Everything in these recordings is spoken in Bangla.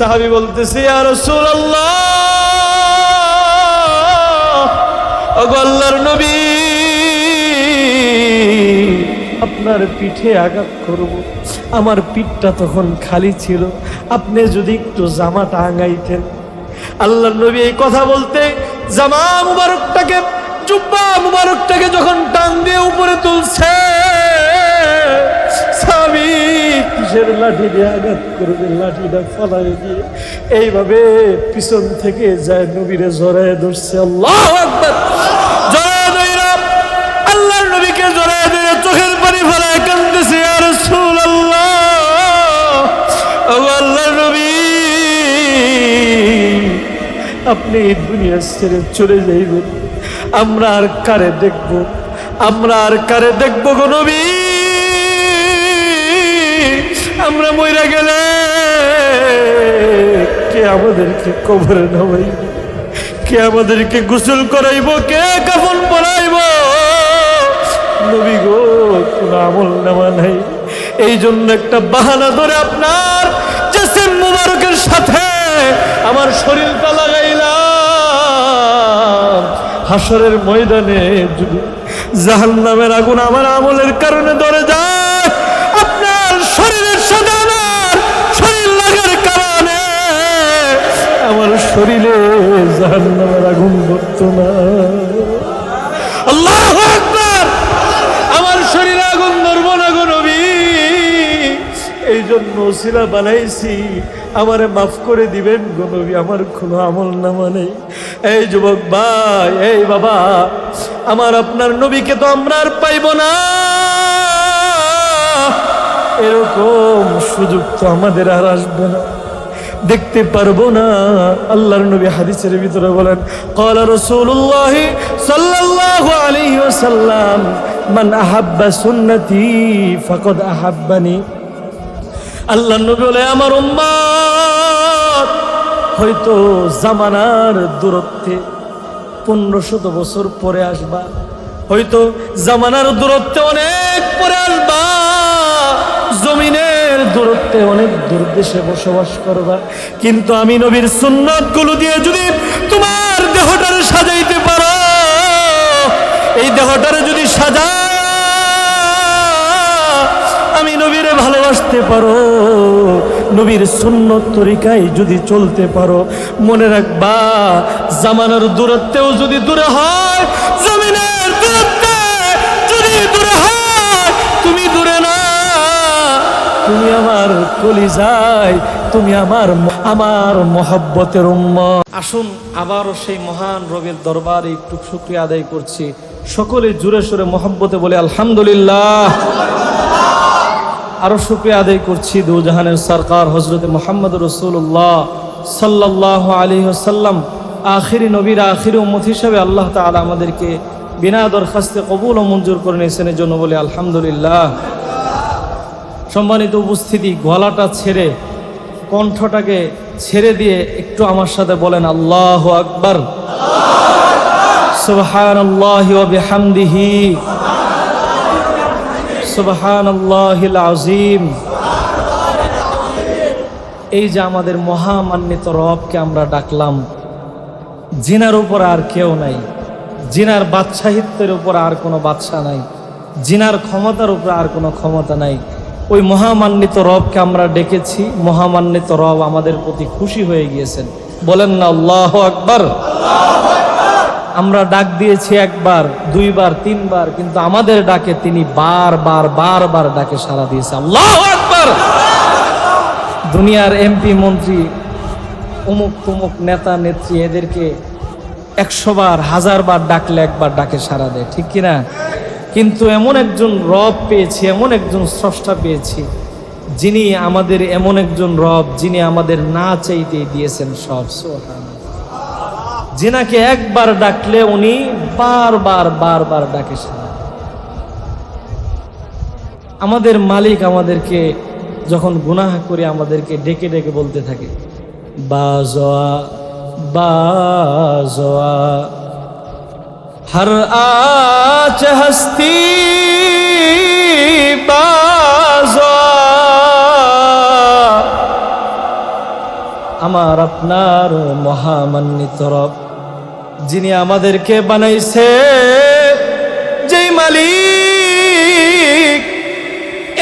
সাহাবী বলতেছে, ইয়া রাসূলুল্লাহ, ওগো আল্লাহর নবী, আপনার পিঠে আঘাত করব। আমার পিঠটা তখন খালি ছিল, আপনি যদি একটু জামাটা আঙাইতেন। আল্লাহর নবী এই কথা বলতে জামা মুবারকটাকে, জুব্বা মুবারকটাকে যখন টান দিয়ে উপরে তুলছে, সাহাবী কিসের লাঠি দিয়ে আঘাত করবে, লাঠিটা ফলাই দিয়ে এইভাবে পিছন থেকে যায় নবীরে জড়ায় ধরছে। আল্লাহু আকবার। জড়ায় ধইরা আল্লাহর নবীকে জড়ায় ধরে চোখের পানি ফেলায় কাঁদতেছে, ইয়া রাসূলুল্লাহ, ও আল্লাহর নবী, আপনি এই দুনিয়া ছেড়ে চলে যাইবেন, আমরা আর কারে দেখব, আমরা আর কারে দেখব গো নবী? আমরা মইরা গেলে কে আমাদেরকে কবরে নামাইব, কে আমাদেরকে গোসল করাইব, কে কাফন পরাইব? নবী গো, কোনো আমল নামা নাই। এই জন্য একটা বাহানা ধরে আপনার জিসম মুবারকের সাথে আমার শরীরটা লাগাইলাম। হাসরের ময়দানে যদি জাহান্নামের আগুন আমার আমলের কারণে ধরে যায়, আপনার শরীরের সাথে আমার শরীর লাগার কারণে আমার শরীরে জাহান্নামের আগুন ধরতো না। আল্লাহু আকবার। আমার শরীরে আগুন ধরবো না গো নবী, এই জন্য ওসিলা বানাইছি, আমারে মাফ করে দিবেন গো নবী, আমার কোনো আমল নামা নেই। এই যুবক ভাই, এই বাবা, আমার আপনার নবীকে তো আমরা আর পাইব না, এরকম সুযোগ তো আমাদের আর আসবে না, দেখতে পারবো না। আল্লাহর নবী হাদিসের ভিতরে বলেন, ক্বালা রাসূলুল্লাহ সাল্লাল্লাহু আলাইহি ওয়াসাল্লাম, মান আহাব্বা সুন্নতি ফাকাদ আহাব্বানি। আল্লাহর নবী বলে, আমার উম্মত হয়তো জামানার দূরত্বে 1500 বছর পরে আসবা, হয়তো জামানার দূরত্বে অনেক পরে আসবা, জমিনের দূরত্বে অনেক দূর দেশে বসবাস করবা, কিন্তু আমি নবীর সুন্নাত গুলো দিয়ে যদি তোমার দেহটারে সাজাইতে পারো, এই দেহটারে যদি সাজা আমি নবীরে ভালোবাসতে পারো, নবীর সুন্নত তরিকায় যদি চলতে পারো, মনে রাখবা জামানার দূরত্বেও যদি দূরে হয়, জমিনের দূরত্বে যদি দূরে হয়, তুমি দূরে না, তুমি আমার কলিজায়, তুমি আমার মহব্বতের উম্মত। আসুন আবারও সেই মহান রবের দরবারে একটু শুকরিয়া আদায় করছি, সকলে জোরে সোরে মহব্বতে বলে আলহামদুলিল্লাহ। আরো শুকরিয়া আদায় করছি দুজাহানের সরকার হযরত মুহাম্মদ রাসূলুল্লাহ সাল্লাল্লাহু আলাইহি ওয়াসাল্লাম, আখিরি নবীর আখিরি উম্মত হিসেবে আল্লাহ তাআলা আমাদেরকে বিনা দরখাস্তে কবুল ও মঞ্জুর করে নিয়েছেন, এর জন্য বলে আলহামদুলিল্লাহ। সম্মানিত উপস্থিতি, গলাটা ছেড়ে, কণ্ঠটাকে ছেড়ে দিয়ে একটু আমার সাথে বলেন আল্লাহু আকবার, সুবহানাল্লাহি ওয়া বিহামদিহি, সুবহানাল্লাহিল আযীম। এই যে আমাদের মহামান্বিত রবকে আমরা ডাকলাম, জিনার উপর আর কেউ নাই, জিনার বাদশাহিত্বের উপর আর কোনো বাদশা নাই, জিনার ক্ষমতার উপর আর কোনো ক্ষমতা নাই। ওই মহামান্বিত রবকে আমরা ডেকেছি, মহামান্বিত রব আমাদের প্রতি খুশি হয়ে গিয়েছেন। বলেন না আল্লাহু আকবার। আমরা ডাক দিয়েছি একবার, দুইবার, তিনবার, কিন্তু আমাদের ডাকে তিনি বারবার ডাকে সাড়া দিয়েছে। আল্লাহু আকবার। দুনিয়ার এমপি মন্ত্রী, অমুক তমুক নেতা নেত্রী, এদেরকে 100 বার 1000 বার ডাকলে একবার ডাকে সাড়া দেয়, ঠিক কিনা? কিন্তু এমন একজন রব পেয়েছি, এমন একজন স্রষ্টা পেয়েছি, যিনি আমাদের এমন একজন রব, যিনি আমাদের না চাইতেই দিয়েছেন সব। সুবহানাল্লাহ। যিনাকে একবার ডাকলে উনি বারবার ডাকে সাড়া। আমাদের মালিক আমাদেরকে যখন গুনাহ করে আমাদেরকে ডেকে ডেকে বলতে থাকে, বাজোয়া বাজোয়া हर आच हस्ती बाज़ा আমার আপনার মহামান্বিত রব, যিনি আমাদেরকে বানাইছে, যেই মালিক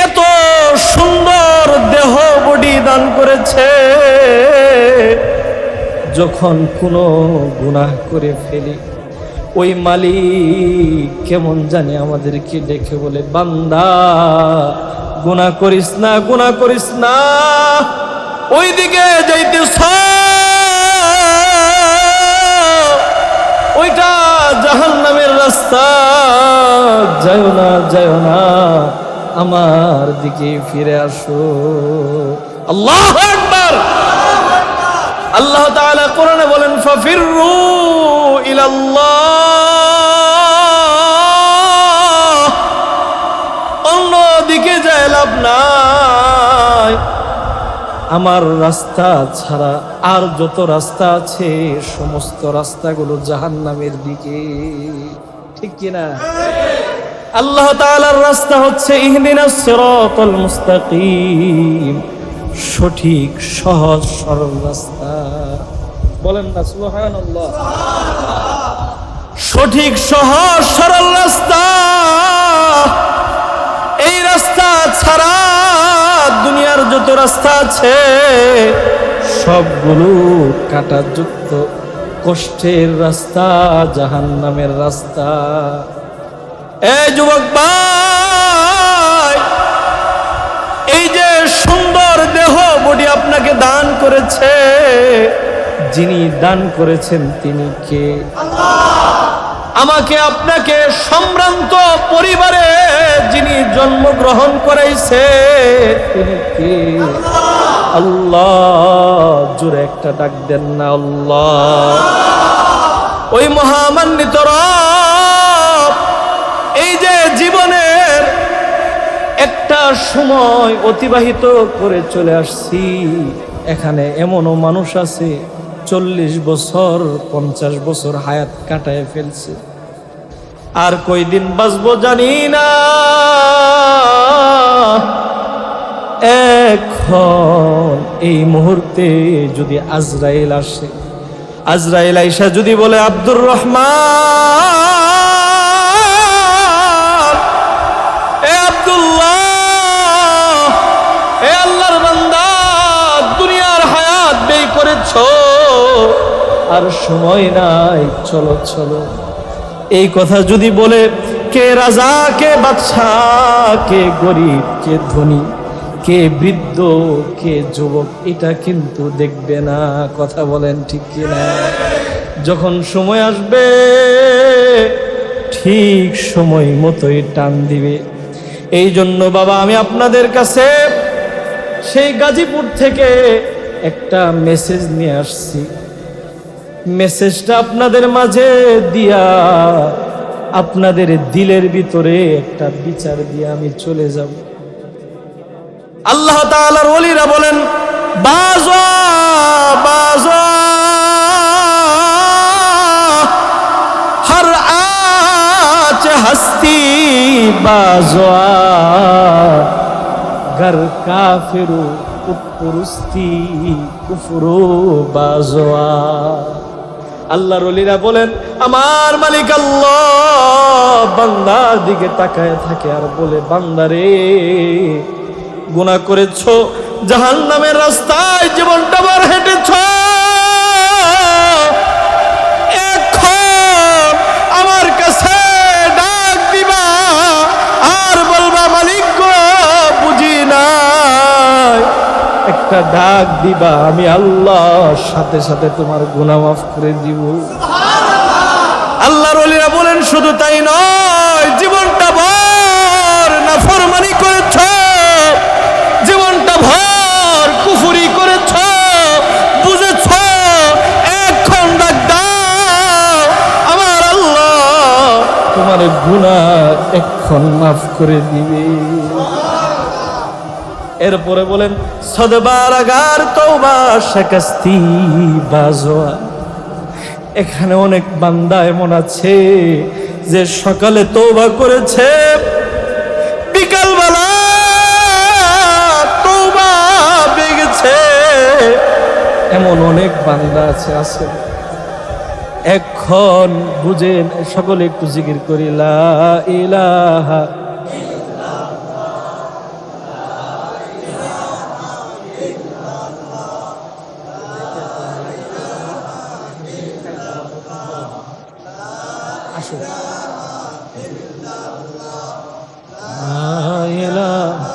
এত সুন্দর দেহ বডি দান করেছে, যখন কোনো গুনাহ করে ফেলি ওই মালিক কেমন জানি আমাদেরকে ডেকে বলে, বান্দা গুনাহ করিস না, গুনাহ করিস না, ওই দিকে যাইতেছ ওইটা জাহান্নামের রাস্তা, যাও না, যাও না, আমার দিকে ফিরে আসো। আল্লাহু আকবার। আল্লাহ তাআলা কোরআনে বলেন, ফাফিরু ইলাল্লাহ, অন্য দিকে যায় লাভ নাই, আমার রাস্তা ছাড়া আর যত রাস্তা আছে সমস্ত রাস্তাগুলো জাহান্নামের দিকে। ঠিক কিনা? আল্লাহ তাআলার রাস্তা হচ্ছে ইহদিনাস সিরাতাল মুস্তাকিম, সঠিক সহজ সরল রাস্তা। বলেন না সুবহানাল্লাহ। সঠিক সহজ সরল রাস্তা, এই রাস্তা ছাড়া দুনিয়ার যত রাস্তা আছে সবগুলো কাঁটাযুক্ত কষ্টের রাস্তা, জাহান্নামের রাস্তা। এই যুবক ভাই, এই যে সুন্দর দেহ বডি আপনাকে দান করেছে, যিনি দান করেছেন তিনি কে? আমাকে আপনাকে সম্ভ্রান্ত পরিবারে যিনি জন্মগ্রহণ করাইছে তিনি কে? আল্লাহ। জোরে একটা ডাক দেন না আল্লাহ। ওই মহামান্বিত রব, এই যে জীবনের একটা সময় অতিবাহিত করে চলে আসছি, এখানে এমনও মানুষ আছে 40 বছর 50 বছর হায়াত কাটায় ফেলছে, আর কয়দিন বাঁচবো জানি না। এখন এই মুহূর্তে যদি আজরাইল আসে, আজরাইল আইসা যদি বলে, আব্দুর রহমান, এ আব্দুল্লাহ, এ আল্লাহর বান্দা, দুনিয়ার হায়াত ব্যয় করেছ, আর সময় নাই, চলো চলো, এই কথা যদি বলে, কে রাজা, কে বাদশাহ, কে গরিব, কে ধনী, কে বৃদ্ধ, কে যুবক, এটা কিন্তু দেখবে না। কথা বলেন ঠিক কিনা? যখন সময় আসবে ঠিক সময় মতোই টান দিবে। এই জন্য বাবা, আমি আপনাদের কাছে সেই গাজীপুর থেকে একটা মেসেজ নিয়ে আসছি। মেসেজটা আপনাদের মাঝে দিয়া, আপনাদের দিলের ভিতরে একটা বিচার দিয়ে আমি চলে যাব। আল্লাহ তাআলার ওলিরা বলেন, বাজা বাজা হর আচ হস্তি বাজা, গর কাফিরু পুরুস্তি কুফরু বাজা। আল্লাহর ওলিরা বলেন, আমার মালিক আল্লাহ বান্দার দিকে তাকায় থাকে আর বলে, বান্দারে, গুনাহ করেছ, জাহান্নামের রাস্তায় জীবনটা ভর হেঁটেছ, এখন আমার কাছে ডাক দিবা আর বলবা, মালিক গো বুঝি নাই, একটা ডাক দিবা, আমি আল্লাহ সাথে সাথে তোমার গুনাহ মাফ করে দিব। আল্লাহর ওলিরা বলেন, শুধু তাই নয়, জীবনটা ভর নাফরমানি করেছ, জীবনটা ভর কুফরি করেছ, বুঝেছ, এখন ডাক দাও, আমার আল্লাহ তোমার গুনাহ এখন মাফ করে দিবে। এরপরে বলেন, সদবারাগার তওবা শাকাস্তি বাজওয়া। এখানে অনেক বান্দা এমন আছে যে সকালে তওবা করেছে, বিকালবেলা তওবা ভেঙেছে, এমন অনেক বান্দা আছে। এখন বুঝেন, সকলে একটু জিকির করি লা ইলাহা। আসো লা ইলাহা।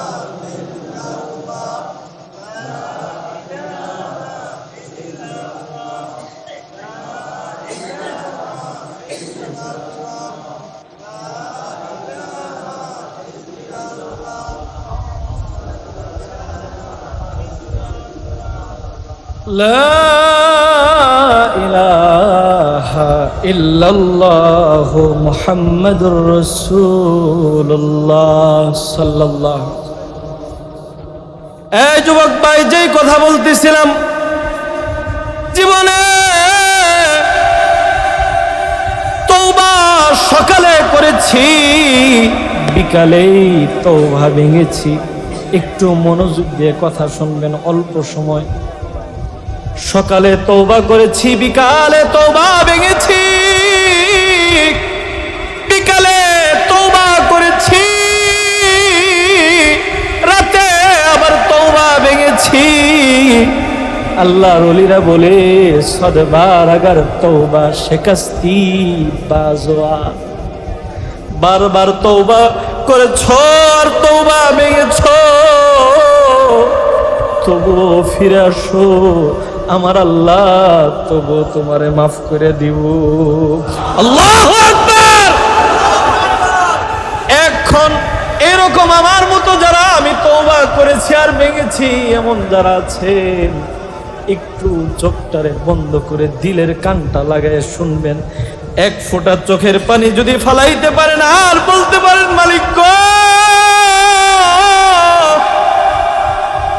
লা ইলাহা ইল্লাল্লাহু মুহাম্মাদুর রাসূলুল্লাহ সাল্লাল্লাহু। এই যুবক ভাই, যেই কথা বলতেছিলাম, জীবনে তওবা সকালে করেছি, বিকালেই তওবা ভেঙেছি। একটু মনোযোগ দিয়ে কথা শুনবেন, অল্প সময়। সকালে তওবা করেছি, বিকালে তওবা ভেঙেছি, বিকালে তওবা করেছি, রাতে আবার তওবা ভেঙেছি। আল্লাহর ওলিরা বলে সদবার আগার তওবা শিকস্তি বাজওয়া। বারবার তওবা করেছ আর তওবা ভেঙেছ, তবুও ফিরে আসো আমার আল্লাহ, তবু তোমারে মাফ করে দিব। আল্লাহু আকবার। এখন এরকম আমার মতো যারা আমি তওবা করেছি আর ভেঙেছি, এমন যারা আছেন, একটু চোখটারে বন্ধ করে দিলের কানটা লাগায় শুনবেন। এক ফোঁটা চোখের পানি যদি ফালাইতে পারেন আর বলতে পারেন, মালিক গো,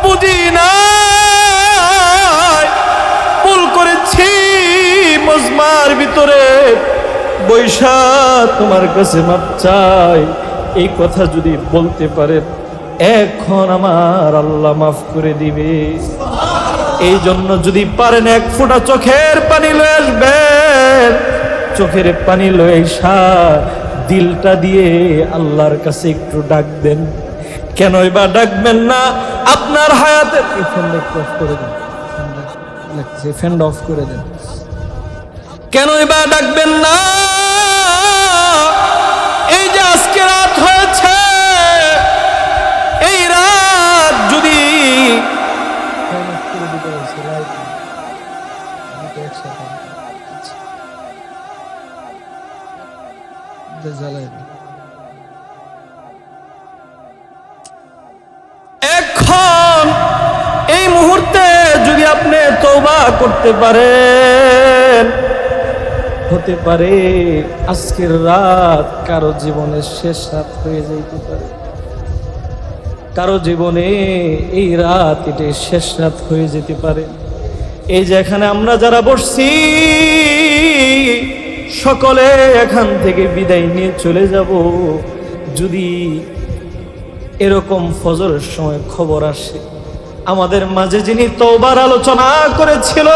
বুঝি না, ভুল করেছি, মজমার ভিতরে বৈশা তোমার কাছে মাপ চাই, এই কথা যদি বলতে পারেন, এখন আমার আল্লাহ মাফ করে দিবে। এই জন্য যদি পারেন এক ফোঁটা চোখের পানি লয়ে আসবেন, চোখের পানি লয়ে এসা দিলটা দিয়ে আল্লাহর কাছে একটু ডাকবেন। কেনই বা ডাকবেন না? আপনার হায়াতে ফ্যান অফ করে দেন। কেনই বা ডাকবেন না? এই যে আজকে রাত হয়েছে, এই রাত যদি এখন এই মুহূর্তে যদি আপনি তওবা করতে পারেন, হতে পারে আজকের রাত কারো জীবনের শেষ রাত হয়ে যাইতে পারে। কারো জীবনে এই রাত এটাই শেষ রাত হয়ে যেতে পারে। এই যে এখানে আমরা যারা বসছি, সকলে এখান থেকে বিদায় নিয়ে চলে যাব। যদি এরকম ফজরের সময় খবর আসে আমাদের মাঝে যিনি তওবার আলোচনা করেছিল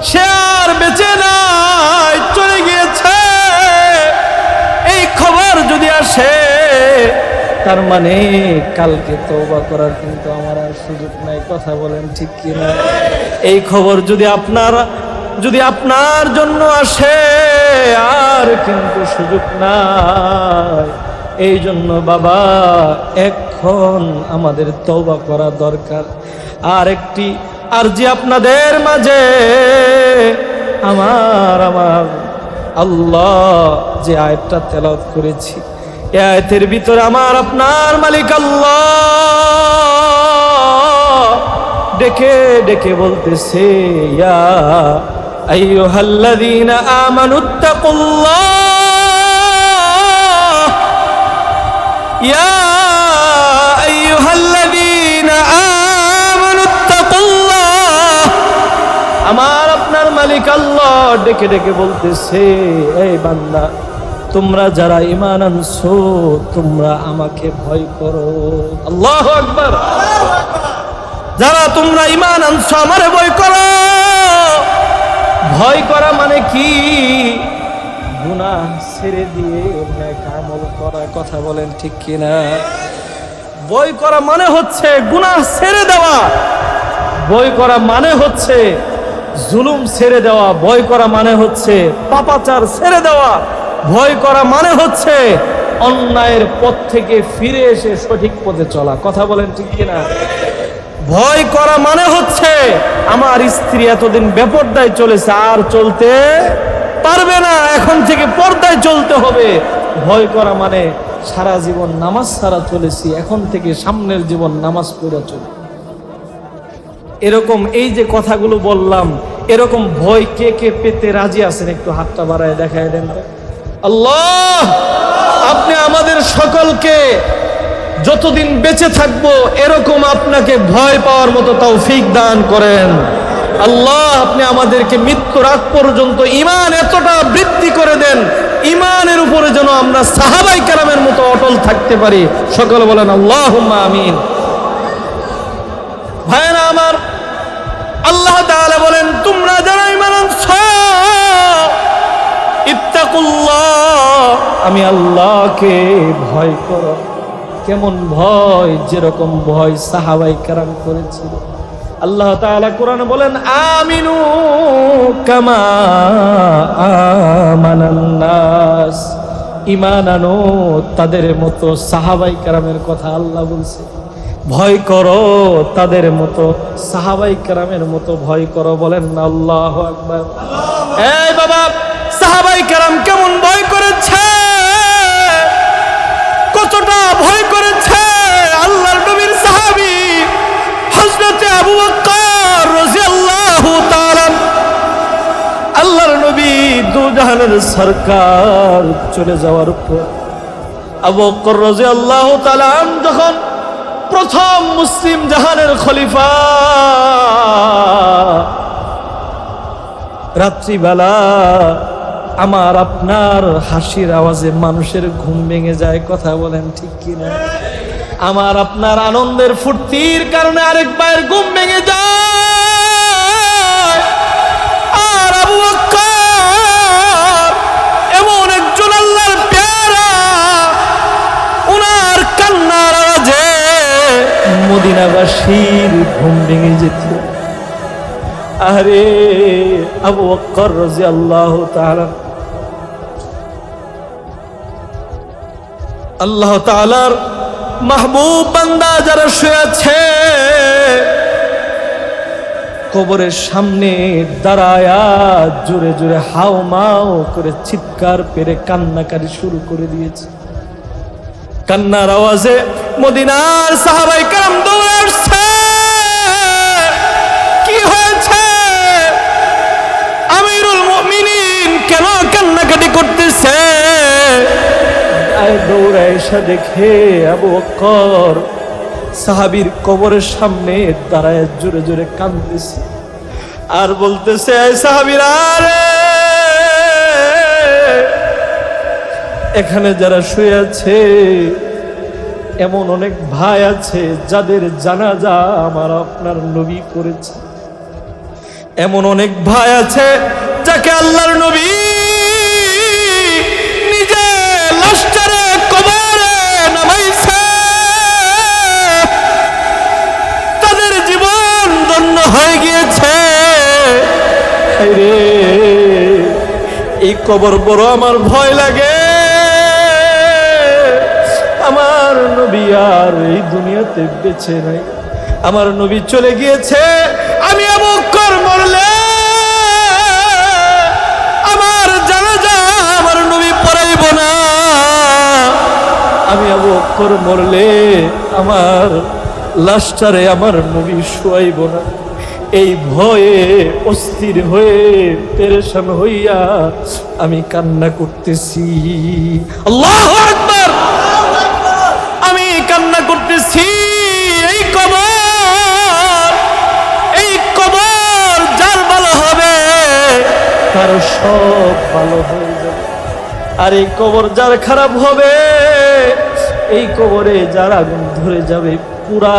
সে আর বেঁচে নাই, চলে গিয়েছে, এই খবর যদি আসে, তার মানে কালকে তওবা করার কিন্তু আমার আর সুযোগ নাই। কথা বলেন ঠিক কিনা? এই খবর যদি আপনার জন্য আসে, আর কিন্তু সুযোগ নাই। এই জন্য বাবা, এখন আমাদের তওবা করা দরকার। আর একটি আরজি আপনাদের মাঝে, আমার আল্লাহ যে আয়াতটা তেলাওয়াত করেছি, এই আয়াতের ভিতরে আমার আপনার মালিক আল্লাহ ডেকে ডেকে বলতেছে, ইয়া আইয়ুহাল্লাযীনা আমানুত্তাকুল্লাহ, ইয়া আইয়ুহাল্লাযীনা আমানুত্তাকুল্লাহ। আমার আপনার মালিক আল্লাহ ডেকে ডেকে বলতেছে, এই বান্দা, তোমরা যারা ঈমান আনছো, তোমরা আমাকে ভয় করো। আল্লাহু আকবার। যারা তোমরা ঈমান আনছো আমারে ভয় করো। ভয় করা মানে কি? গুনাহ ছেড়ে দিয়ে নেক আমল করা। কথা বলেন ঠিক কিনা? ভয় করা মানে হচ্ছে গুনাহ ছেড়ে দেওয়া, ভয় করা মানে হচ্ছে জুলুম ছেড়ে দেওয়া, ভয় করা মানে হচ্ছে পাপাচার ছেড়ে দেওয়া, ভয় করা মানে হচ্ছে অন্যায়ের পথ থেকে ফিরে এসে সঠিক পথে চলা। কথা বলেন ঠিক কিনা? ভয় করা মানে হচ্ছে আমার স্ত্রী এতদিন বেপরদায় চলেছে, আর চলতে পারবে না, এখন থেকে পর্দায় চলতে হবে। ভয় করা মানে সারা জীবন নামাজ ছাড়া চলেছি, এখন থেকে সামনের জীবন নামাজ পড়ে চলে। এরকম এই যে কথাগুলো বললাম, এরকম ভয় কে কে পেতে রাজি আছেন? একটু হাতটা বাড়ায় দেখায় দেন। আল্লাহ, আপনি আমাদের সকলকে যতদিন বেঁচে থাকবো এরকম আপনাকে ভয় পাওয়ার মতো তৌফিক দান করেন। আল্লাহ, আপনি আমাদেরকে মৃত্যুর আগ পর্যন্ত ঈমান এতটা বৃদ্ধি করে দেন, ঈমানের উপরে যেন আমরা সাহাবায়ে কেরামের মতো অটল থাকতে পারি। সকলে বলেন আল্লাহুম্মা আমিন। ভাইরা আমার, আল্লাহ তাআলা বলেন, তোমরা যারা ঈমান আনছো ইত্তাকুল্লাহ, আমি আল্লাহকে ভয় করো। কেমন ভয়? যেরকম ভয় সাহাবায়ে কেরাম করেছিল। আল্লাহ তাআলা কোরআনে বলেন, আমিনু কামা আমানান নাস, ঈমান আনো তাদের মতো। সাহাবায়ে কেরামের কথা আল্লাহ বলছে, ভয় করো তাদের মতো, সাহাবায়ে কেরামের মতো ভয় করো। বলেন না আল্লাহু আকবার। এই বাবা, সাহাবায়ে কেরাম কেমন ভয় করেছে, কতটা ভয় করেছে? আল্লাহর নবীর সাহাবী হযরত আবু বকর রাদিয়াল্লাহু তাআলা, আল্লাহর নবী দুজাহানের সরকার চলে যাওয়ার পর আবু বকর রাদিয়াল্লাহু তাআলা যখন প্রথম মুসলিম জাহানের খলিফা, রাত্রিবেলা আমার আপনার হাসির আওয়াজে মানুষের ঘুম ভেঙে যায়। কথা বলেন ঠিক কিনা? আমার আপনার আনন্দের ফুর্তির কারণে আরেক ভাইয়ের ঘুম ভেঙে যায়। আর আবু বকর এমন একজন আল্লাহর পেয়ারা, ওনার কান্নার আওয়াজে মদিনাবাসীর ঘুম ভেঙে যেত। আরে আবু বকর রাদিয়াল্লাহু তাআলা, আল্লাহ তাআলার মাহবুব বান্দা যারা শুয়ে আছে, কবরের সামনে দাঁড়ায়া জোরে জোরে হাওমাও করে চিৎকার পেরে কান্নাকারি শুরু করে দিয়েছে। কান্নার আওয়াজে মদিনার সাহাবায়ে কেরাম দৌড়ে আসছে। কি হয়েছে? আমিরুল মুমিনিন কেন কান্নাকাটি করতেছে? দৌড়ে এসে দেখে আবু বকর সাহাবীর কবরের সামনে দাঁড়ায় জোরে জোরে কাঁদতেছে আর বলতেছে, এই সাহাবীরা, এখানে যারা শুয়ে আছে এমন অনেক ভাই আছে যাদের জানাজা আমার আপনার নবী করেছে। এমন অনেক ভাই আছে যাকে আল্লাহর নবী নিজে লাশটারে কবরে নামাইছে। তাদের জীবন ধন্য হয়ে গিয়েছে। এই কবর বড় আমার ভয় লাগে। আমার নবী আর এই দুনিয়াতে বেঁচে নাই, আমার নবী চলে গিয়েছে। আমি আবু বকর মরলে আমার জানাজা আমার নবী পড়াইব না। আমি আবু বকর মরলে আমার লাশটারে আমার নবী শোয়াইব না। এই ভয়ে অস্থির হয়ে পেরেশান হইয়া আমি কান্না করতেছি। আল্লাহু আকবার! আমি কান্না করতেছি। এই কবর যার ভালো হবে তার সব ভালো হয়ে যাবে, আর এই কবর যার খারাপ হবে, এই কবরে যার আগুন ধরে যাবে পুরা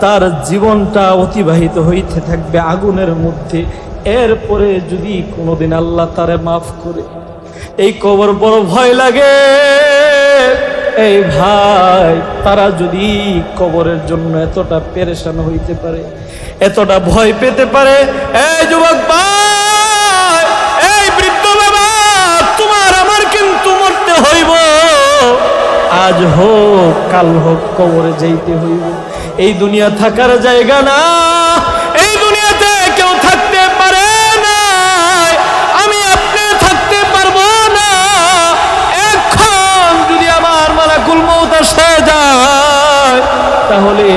তার জীবনটা অতিবাহিত হইতে থাকবে আগুনের মধ্যে। এরপরে যদি কোনোদিন আল্লাহ তারে মাফ করে, এই কবর বড় ভয় লাগে। এই ভাই, তারা যদি কবরের জন্য এতটা পেরেশান হইতে পারে, এতটা ভয় পেতে পারে, এই যুবক ভাই, এই বৃদ্ধ বাবা, তোমার আমার কিন্তু মরতে হইব। আজ হোক কাল হোক কবরে যাইতে হইব। এই দুনিয়া থাকার জায়গা না, এই দুনিয়াতে কেউ থাকতে পারে না, আমি আপনি থাকতে পারবো না। এখন যদি আমার মালাকুল মউত এসে যায়, তাহলে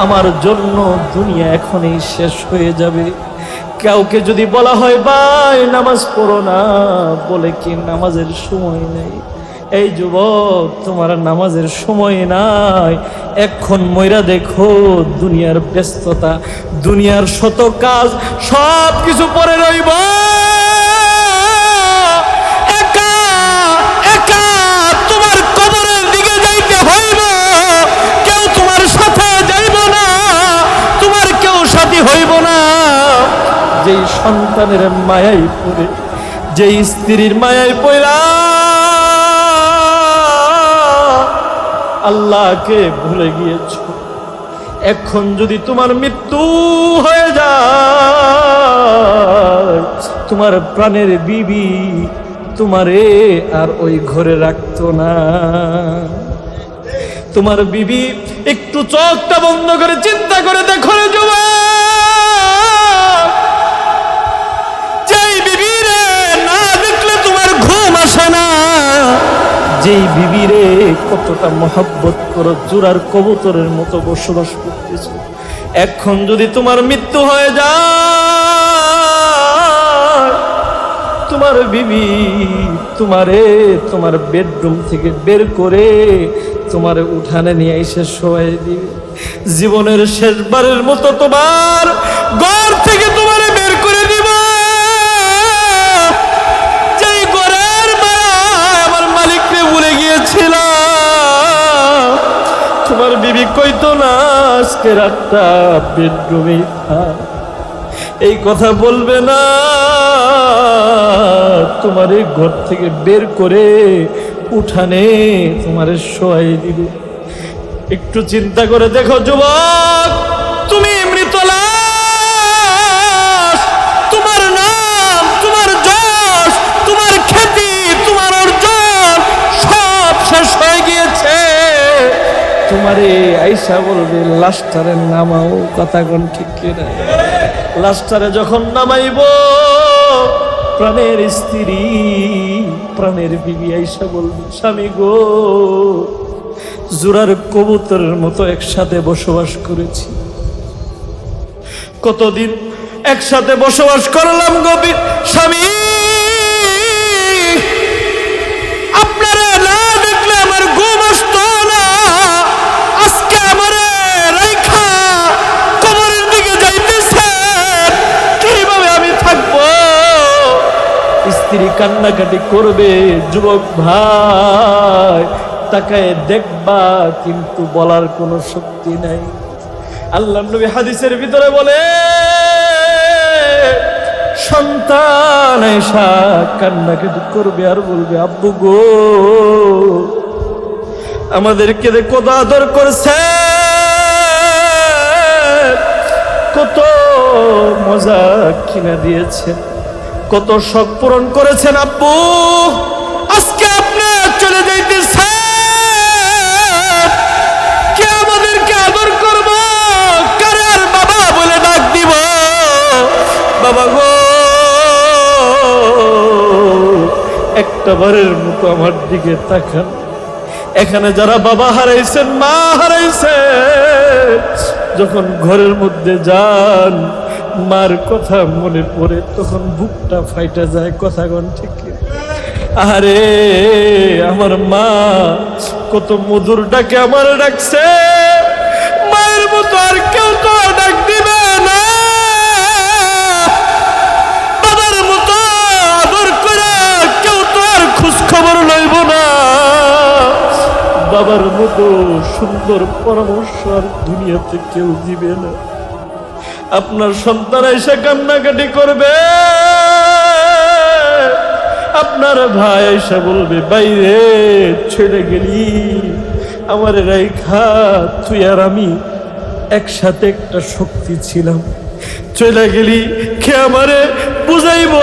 আমার জন্য দুনিয়া এখনই শেষ হয়ে যাবে। কাউকে যদি বলা হয় ভাই নামাজ পড়ো না, বলে কি নামাজের সময় নেই। এই যুবক, তোমার নামাজের সময় নাই। এখন মইরা দেখো, দুনিয়ার ব্যস্ততা, দুনিয়ার শত কাজ সব কিছু পরে রইব। একা একা তোমার কবরের দিকে যাইতে হইব। কেউ তোমার সাথে যাইব না, তোমার কেউ সাথী হইব না। যেই সন্তানের মায়ায় পড়ে, যেই স্ত্রীর মায়ায় পড়া আল্লাহকে ভুলে গিয়েছ, এখন যদি তোমার মৃত্যু হয়ে যায়, তোমার প্রাণের বিবি তোমারে আর ওই ঘরে রাখতো না। তোমার বিবি একটু চোখটা বন্ধ করে চিন্তা করে দেখো রে যুবক, যেই বিবি রে না দেখলে তোমার ঘুম আসে না, যেই বিবিরে কতটা মহব্বত করো, জোড়ার কবুতরের মতো বসবাস করতেছো, এখন যদি তোমার মৃত্যু হয়ে যায়, তোমার বিবি তোমারে তোমার বেডরুম থেকে বের করে তোমার উঠানে নিয়ে এসে শোয়াই দিবে। জীবনের শেষবারের মতো তোমার ঘর থেকে তোমারে বের করে দিব। যেই ঘরের আমার মালিককে ভুলে গিয়েছিলাম, তোমার বিবি কইতো না আজকে রাতটা বেডরুমে থাক, এই কথা বলবে না। তোমার এই ঘর থেকে বের করে উঠানে তোমারে শোয়াই দিবে। একটু চিন্তা করে দেখো যুবক, তুমি মৃত লাশ, তোমার নাম, তোমার যশ, তোমার খ্যাতি, তোমার অর্জন সব শেষ হয়ে গিয়েছে। তোমারে আইসা বলবে লাশটারে নামাও, কথা কোন ঠিক কিনা? লাশটারে যখন নামাইব, প্রাণের স্ত্রী, প্রাণের বিবি আইসা বলবে স্বামী গো, জোড়ার কবুতরের মতো একসাথে বসবাস করেছি, কতদিন একসাথে বসবাস করলাম গো স্বামী, আপনারা না দেখলে আমার ঘুম আসতো না। আজকে আমারে রাইখা কবরের দিকে যাইতেছে, কিভাবে আমি থাকবো? স্ত্রী কান্নাকাটি করবে। যুবক ভাই, তাকায় দেখবা, কিন্তু বলার কোনো শক্তি নাই। আল্লাহর নবী হাদিসের ভিতরে বলে, সন্তান আয়েশা কান্নাকাটি করবে আর বলবে আব্বু গো, আমাদেরকে কত আদর করছে, কত মজা কিনা দিয়েছেন, কত শখ পূরণ করেছেন আব্বু, আজকে আপনি চলে যাইতেছেন, কে আমাদেরকে আদর করব, কারে আর বাবা বলে ডাক দিব? বাবা গো, একটা বারের মতো আমার দিকে তাকান। এখানে যারা বাবা হারাইছেন, মা হারাইছেন, যখন ঘরের মধ্যে যান, মার কথা মনে পড়ে, তখন বুকটা ফাইটা যায়, কথা কোন ঠিক? আরে আমার মা কত মধুর ডাকে আমার ডাকছে, মায়ের মতো আর কেউ তো ডাক দিবে না, বাবার মতো আদর করে কেউ তো আর খোঁজ খবর লইব না। বাবার মতো সুন্দর পরামর্শ আর দুনিয়াতে কেউ দিবে না। আপনার সন্তান এসে কান্নাকাটি করবে, আপনার ভাই এসে বলবে বাইরে ছেড়ে গেলি আমার রাইখা, তুই আর আমি একসাথে একটা শক্তি ছিলাম, চলে গেলি, কে আমারে বুঝাইব,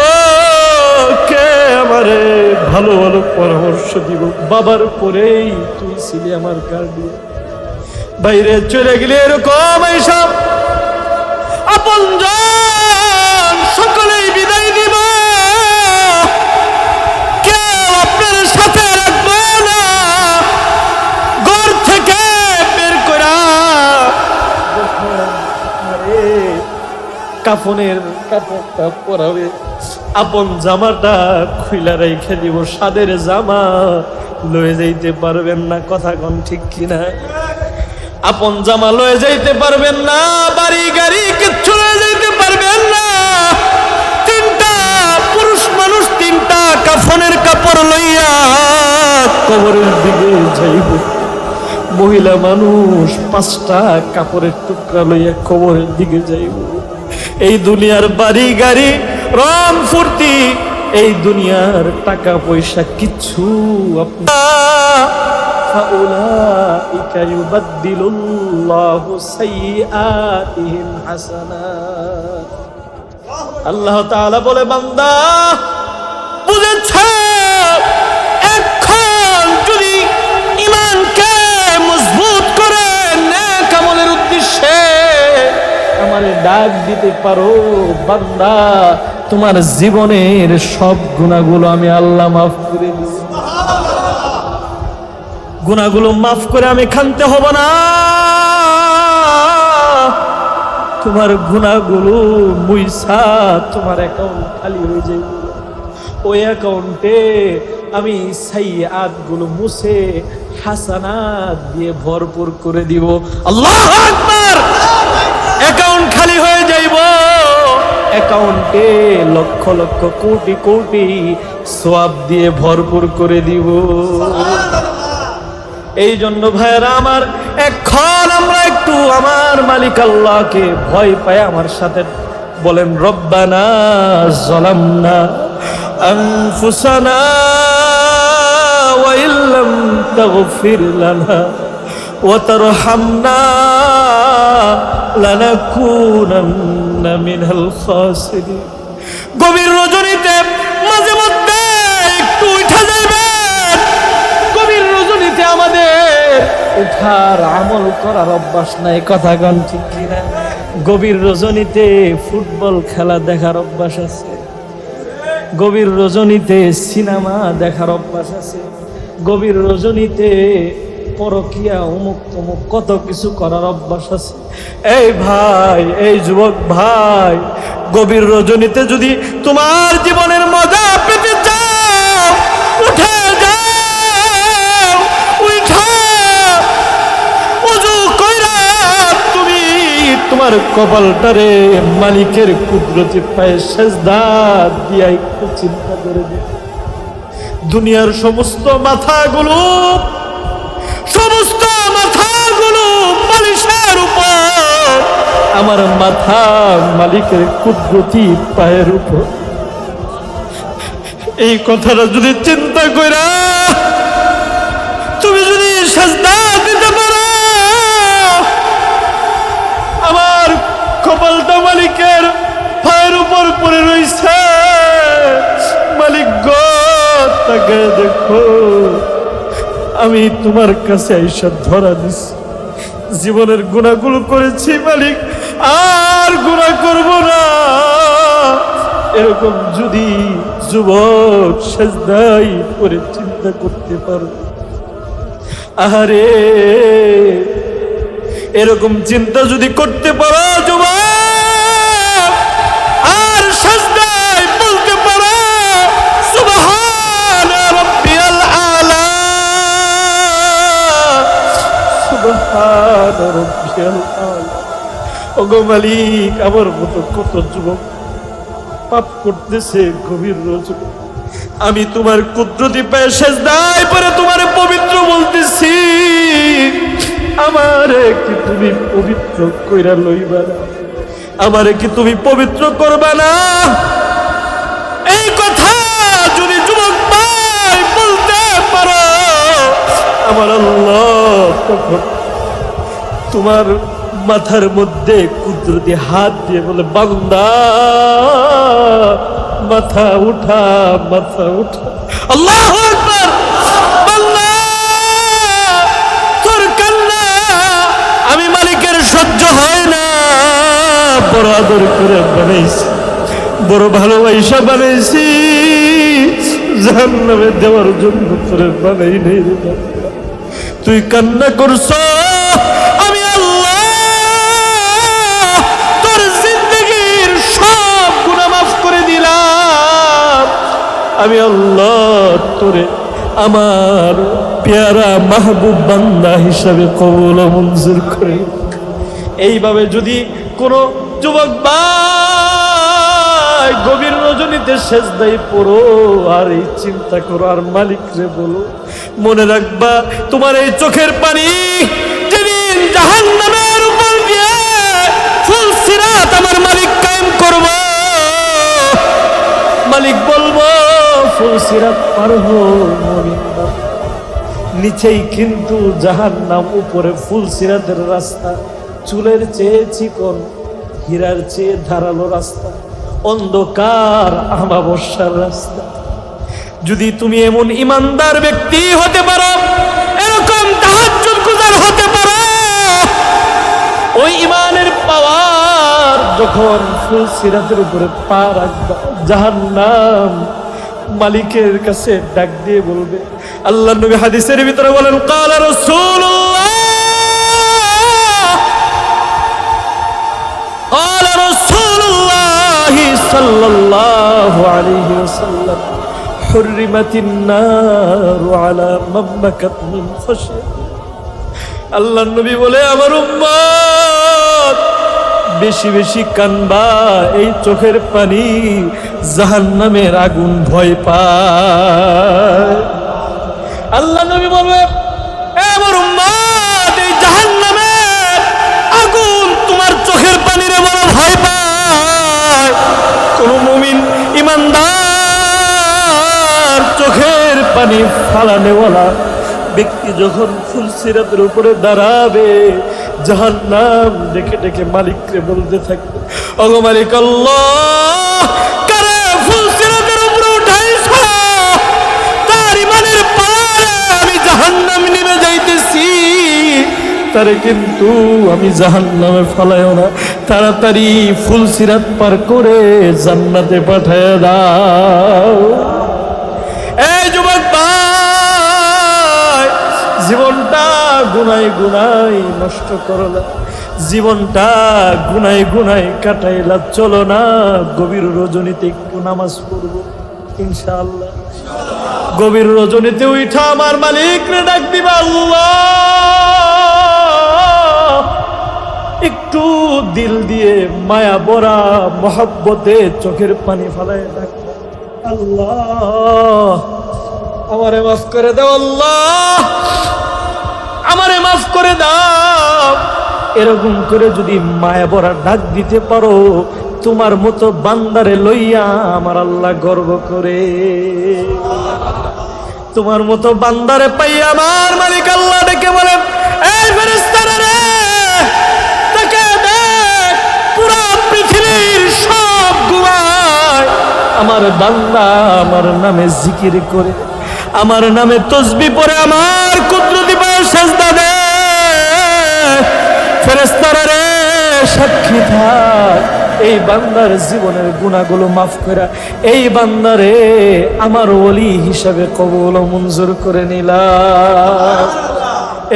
কে আমারে ভালো ভালো পরামর্শ দিব? বাবার পরেই তুই ছিলি আমার গার্ডিয়ান, বাইরে চলে গেলি। এরকম এইসব আপনজন সকলেই বিদায় দিব, কেউ আপনার সাথে রাখবে না। ঘর থেকে বের করা কাফনের কাপড়টা পরাবে, আপন জামাটা খুইলা রেখে দিব, সাদের জামা লয়ে যাইতে পারবেন না। কথা কোন ঠিক কিনা? আপন জামা লয়ে যাইতে পারবেন না, বাড়ি গাড়ি কিচ্ছু লয়ে যাইতে পারবেন না। তিনটা পুরুষ মানুষ তিনটা কাফনের কাপড় লইয়া কবরের দিকে যাইব, মহিলা মানুষ পাঁচটা কাপড়ের টুকরা লইয়া কবরের দিকে যাইব। এই দুনিয়ার বাড়ি গাড়ি রং ফুর্তি, এই দুনিয়ার টাকা পয়সা কিচ্ছু ফাউলাইকা ইউবাদদিলুল্লাহু সাইয়্যাতিহিম হাসানাত। আল্লাহ তাআলা বলে, বান্দা বুঝেছো? এখন যদি ঈমানকে মজবুত করে নেক আমলের উদ্দেশ্যে আমারে ডাক দিতে পারো, বান্দা তোমার জীবনের সব গুনাহগুলো আমি আল্লাহ মাফ করে দিছি। গুনাহগুলো মাফ করে আমি খানতে হব না। তোমার গুনাহগুলো মুইসা তোমার অ্যাকাউন্ট খালি হয়ে যাবে। ওই অ্যাকাউন্টে আমি সাইয়্যাত গুলো মুছে হাসানাত দিয়ে ভরপুর করে দিব। আল্লাহু আকবার! অ্যাকাউন্ট খালি হয়ে যাইব, অ্যাকাউন্টে লক্ষ লক্ষ কোটি কোটি সওয়াব দিয়ে ভরপুর করে দিব। এই জন্য ভাইরা আমার, এখন আমরা একটু আমার মালিক আল্লাহকে ভয় পাই। আমার সাথে বলেন, রব্বানা যালামনা আনফুসানা ওয়া ইল্লাম তাগফির লানা ওয়া তারহামনা লানাকুনান্না মিনাল খাসিরিন। গভীর রজনীতে মাঝে মধ্যে একটু উঠা যাইবেন। গভীর রজনীতে আমাদের উঠার আমল করার অভ্যাস নাই। কথা গান ঠিক কিনা? গভীর রজনীতে ফুটবল খেলা দেখার অভ্যাস আছে, গভীর রজনীতে সিনেমা দেখার অভ্যাস আছে, গভীর রজনীতে পরকিয়া অমুক তমুক কত কিছু করার অভ্যাস আছে। এই ভাই, এই যুবক ভাই, গভীর রজনীতে যদি তোমার জীবনের মজা পেতে চাও, উঠে যাও, উঠা ওযু কইরা তুমি তোমার কপালটারে মালিকের কুদরতি পায়ে সেজদা দিয়া একটু চিন্তা করে দিও। দুনিয়ার সমস্ত মাথাগুলো মালিশের উপর, আমার মাথা মালিকের কুদরতি পায়ের উপর। এই কথাটা যদি চিন্তা কইরা তুমি যদি সাজদা দিতে পারো, আমার কপালটা মালিকের পায়ের উপর পড়ে রইছে। মালিক গো, তাকে দেখো, আমি তোমার কাছে আইসা ধরা দিছি, জীবনের গুনাহগুলো করেছি মালিক, আর গুনাহ করব না। এরকম যদি যুবক সেজদায় পড়ে চিন্তা করতে পারো, আহারে, এরকম চিন্তা যদি করতে পারো যুবক, আর সেজদায় বলতে পারো সুবহান রাব্বিয়াল আলা, সুবহান রাব্বিয়াল আলা। ওগো মালিক, আমার মতো কত যুবক পাপ করতেছে গভীর রজনী, আমি তোমার কুদরতি পায়ে সেজদায় পড়ে তোমারে পবিত্র বলতেছি, আমারে কি তুমি পবিত্র কইরা লইবা না? আমারে কি তুমি পবিত্র করবা না? এই কথা যদি যুবক ভাই বলতে পারো, আমার আল্লাহ তখন তোমার মাথার মধ্যে কুদরতি হাত দিয়ে বলে, বান্দা মাথা উঠা, মাথা উঠা। আল্লাহু আকবার। বান্দা তোর কান্না আমি মালিকের সহ্য হয় না, বড় আদর করে বানাইছি, বড় ভালোবাসা বানাইছি, জাহান্নামে দেওয়ার জন্য তোরে বানাই নেই রে বান্দা। তুই কান্না করছ, আমি আল্লাহ তোর জিন্দেগীর সব গুনাহ মাফ করে দিলাম। আমি আল্লাহ তোরে আমার পেয়ারা মাহবুব বান্দা হিসাবে কবুল ও মঞ্জুর করে। এইভাবে যদি কোনো যুবক ভাই গভীর রজনীতে সেজদায় পড়ো আর এই চিন্তা করো আর মালিক রে বলো, মনে রাখবা তোমার এই চোখের পানি যেদিন জাহান্নামের উপর দিয়ে ফুল সিরাত আমার মালিক কায়েম করব, মালিক বলবো ফুল সিরাত পার হো মুমিন বান্দা। নিচেই কিন্তু জাহান্নাম, উপরে ফুল সিরাতের রাস্তা, চুলের চেয়ে চিকন, হীরার চেয়ে ধারালো রাস্তা, অন্ধকার আমাবস্যার রাস্তা। যদি তুমি এমন ইমানদার ব্যক্তি হতে পারো, এরকম তাহাজ্জুদ গুজার হতে পারো, ওই ইমানের পাওয়ার যখন ফুল সিরাতের উপরে পা রাখবা, জাহান্নাম মালিকের কাছে ডাক দিয়ে বলবে। আল্লাহ নবী হাদিসের ভিতরে বলেন, ক্বালা রাসূলুল্লাহ সাল্লাল্লাহু আলাইহি ওয়াসাল্লাম, হুররিমাতিন নারু আলা মামলাকাত মিন খাশিয়াতি। আল্লাহর নবী বলে, আমার উম্মত বেশি বেশি কানবা, এই চোখের পানি জাহান্নামের আগুন ভয় পায়। আল্লাহ নবী বলবে, আমার উম্মত এই জাহান্নামের আগুন তোমার চোখের পানিরে বড় ভয় পায়। কোন মুমিন ইমানদার চোখের পানি ফালানেওয়ালা ব্যক্তি যখন ফুল সিরাতের উপরে দাঁড়াবে, জাহান্নাম ডেকে ডেকে মালিককে বলতে থাকবে, ওগো মালিক আল্লাহ, কারে ফুল সিরাতের উপরে উঠাইছো, তার ইমানের পারে আমি জাহান্নাম নেমে যাইতেছি, তারে কিন্তু আমি জাহান্নামে ফালাইও না, তাড়াতাড়ি ফুল সিরাত পার করে জান্নাতে পাঠায় দাও। এই যুবক ভাই, জীবনটা গুনায় গুনায় নষ্ট করো না, জীবনটা গুনায় গুনায় কাটাইলা, চলো না গভীর রজনীতে একটু নামাজ পড়বো ইনশাআল্লাহ। গভীর রজনীতে উঠা আমার মালিক রে ডাক দিবা, আল্লাহ, একটু দিল দিয়ে মায়া ভরা মহব্বতে চোখের পানি ফালায় ডাক, আল্লাহ আমারে মাফ করে দাও, আল্লাহ আমারে মাফ করে দাও। এরকম করে যদি মায়া ভরা ডাক দিতে পারো, তোমার মতো বান্দারে লইয়া আমার আল্লাহ গর্ব করে। তোমার মতো বান্দারে পাইয়া আমার মালিক আল্লাহ ডেকে বলে, এই ফেরেশতারা রে, তাকে দেখ, পুরো পৃথিবীর সব ঘুমায়, আমার বান্দা আমার নামে জিকির করে, আমার নামে তসবিহ পড়ে, আমার কুদরতি পায়ে সেজদা দেয়। ফেরেশতারা রে, সাক্ষী থাক, এই বান্দার জীবনের গুনাহগুলো মাফ করে এই বান্দারে আমার ওলি হিসাবে কবুল ও মঞ্জুর করে নিলাম।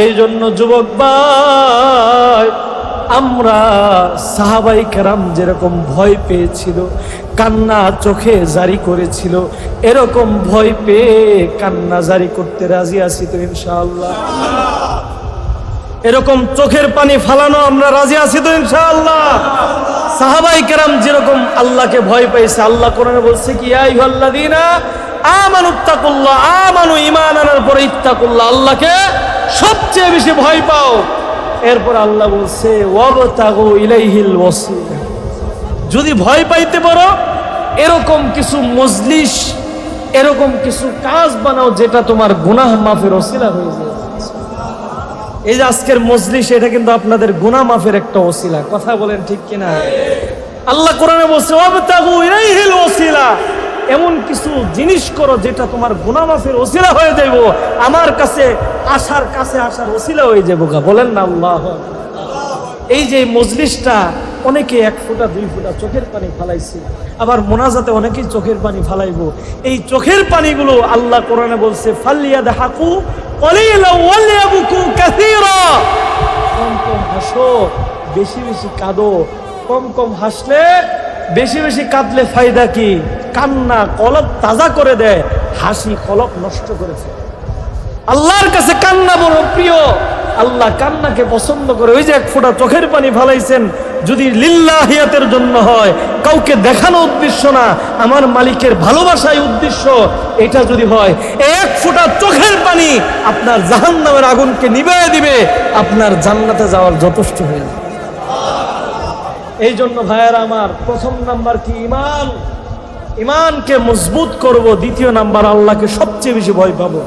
এই জন্য যুবক ভাই, আমরা সাহাবায়ে কেরাম যেরকম ভয় পেয়েছিল, কান্না চোখে জারি করেছিল, এরকম ভয় পেয়ে কান্না জারি করতে রাজি আছি তো ইনশাআল্লাহ? এরকম চোখের পানি ফালানো আমরা রাজি আছি তো ইনশাআল্লাহ? সাহাবায়ে কেরাম যেরকম আল্লাহকে ভয় পাইছে, আল্লাহ কোরআনে বলছে কি, ইয়া আইয়ুহাল্লাযীনা আমানুত্তাকুল্লাহ, আমানু ঈমান আনার পরে ইত্তাকুল্লাহ, আল্লাহকে সবচেয়ে বেশি ভয় পাও। এরপর আল্লাহ বলছে ওয়াবতাগু ইলাইহিল ওয়াসিলা, যদি ভয় পাইতে পারো এরকম কিছু মজলিস, এরকম কিছু কাজ বানাও যেটা তোমার গুনাহ মাফের ওসিলা হয়ে যায়। এই যে আজকের মজলিস, এটা কিন্তু আপনাদের গুনাহ মাফের একটা ওসিলা। কথা বলেন ঠিক কিনা? আল্লাহ কোরআনে বলছে ওয়াবতাগু ইলাইহিল ওয়াসিলা, এমন কিছু জিনিস করো যেটা তোমার গুনাহ মাফের ওসিলা হয়ে যাইব, আমার কাছে আসার ওসিলা হয়ে যাবো। বলেন না আল্লাহ। এই যে মজলিসটা, অনেকে 1 ফোঁটা 2 ফোঁটা চোখের পানি ফালাইছে, আবার মোনাজাতে অনেকেই চোখের পানি ফালাইবো। এই চোখের পানিগুলো আল্লাহ কোরআনে বলছে ফালিয়াদহাকু ক্বালিলান ওয়ালিয়াবকু কাসীরা, কম কম হাসো, বেশি বেশি কাঁদো। কম কম হাসলে, বেশি বেশি কাঁদলে ফায়দা কি? কান্না কলব তাজা করে দেয়, হাসি কলব নষ্ট করে ফেলে। আল্লাহর কাছে কান্না বড় প্রিয়, আল্লাহ কান্নাকে পছন্দ করে। ওই যে 1 ফোঁটা চোখের পানি ফালাইছেন, যদি লিল্লাহিয়াতের জন্য হয়, কাউকে দেখানো উদ্দেশ্য না, আমার মালিকের ভালোবাসাই উদ্দেশ্য, এটা যদি হয়, 1 ফোঁটা চোখের পানি আপনার জাহান্নামের আগুনকে নিভিয়ে দিবে, আপনার জান্নাতে যাওয়ার যথেষ্ট হয়ে যাবে। এই জন্য ভাইয়েরা আমার, প্রথম নাম্বার কি? ঈমান। ঈমানকে মজবুত করব। দ্বিতীয় নাম্বার, আল্লাহকে সবচেয়ে বেশি ভয় পাবো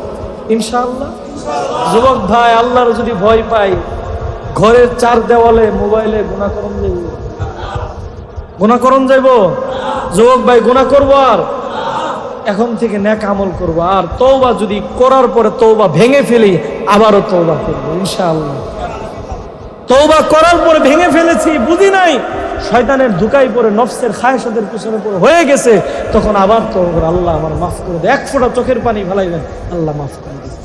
ইনশাআল্লাহ। যুবক ভাই, আল্লাহর যদি ভয় পাই, ঘরের 4 দেওয়ালে মোবাইলে গুনাহ করন যাইব। যুবক ভাই, গুনাহ করব, আর এখন থেকে নেক আমল করব, আর তওবা যদি করার পরে তওবা ভেঙে ফেলি, আবারও তওবা করব ইনশাআল্লাহ। তওবা করার পরে ভেঙে ফেলেছি, বুঝি নাই, শয়তানের ধোঁকায় পড়ে, নফসের খায়েশাতের পিছনে পড়ে হয়ে গেছে, তখন আবার তওবা, আল্লাহ আমার মাফ করে দে। 1 ফোঁটা চোখের পানি ফেলাইবেন, আল্লাহ মাফ করে দিবেন।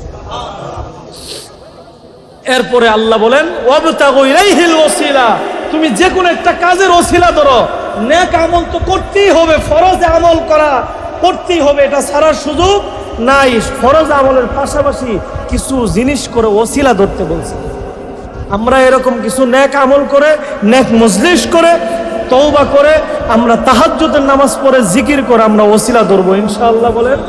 এরপরে আল্লাহ বলেন ওয়াবতাগু ইলাইহিল ওয়াসিলা, তুমি যে কোনো একটা কাজের ওসিলা ধরো। নেক আমল তো করতেই হবে, ফরজ আমল করা করতেই হবে, এটা ছাড়ার সুযোগ নাই। ফরজ আমলের পাশাপাশি কিছু জিনিস করে ওসিলা ধরতে বলছে। আমরা এরকম কিছু নেক আমল করে, নেক মজলিস করে, তওবা করে, আমরা তাহাজ্জুদের নামাজ পড়ে, জিকির করে আমরা ওসিলা ধরবো ইনশাআল্লাহ। বলেন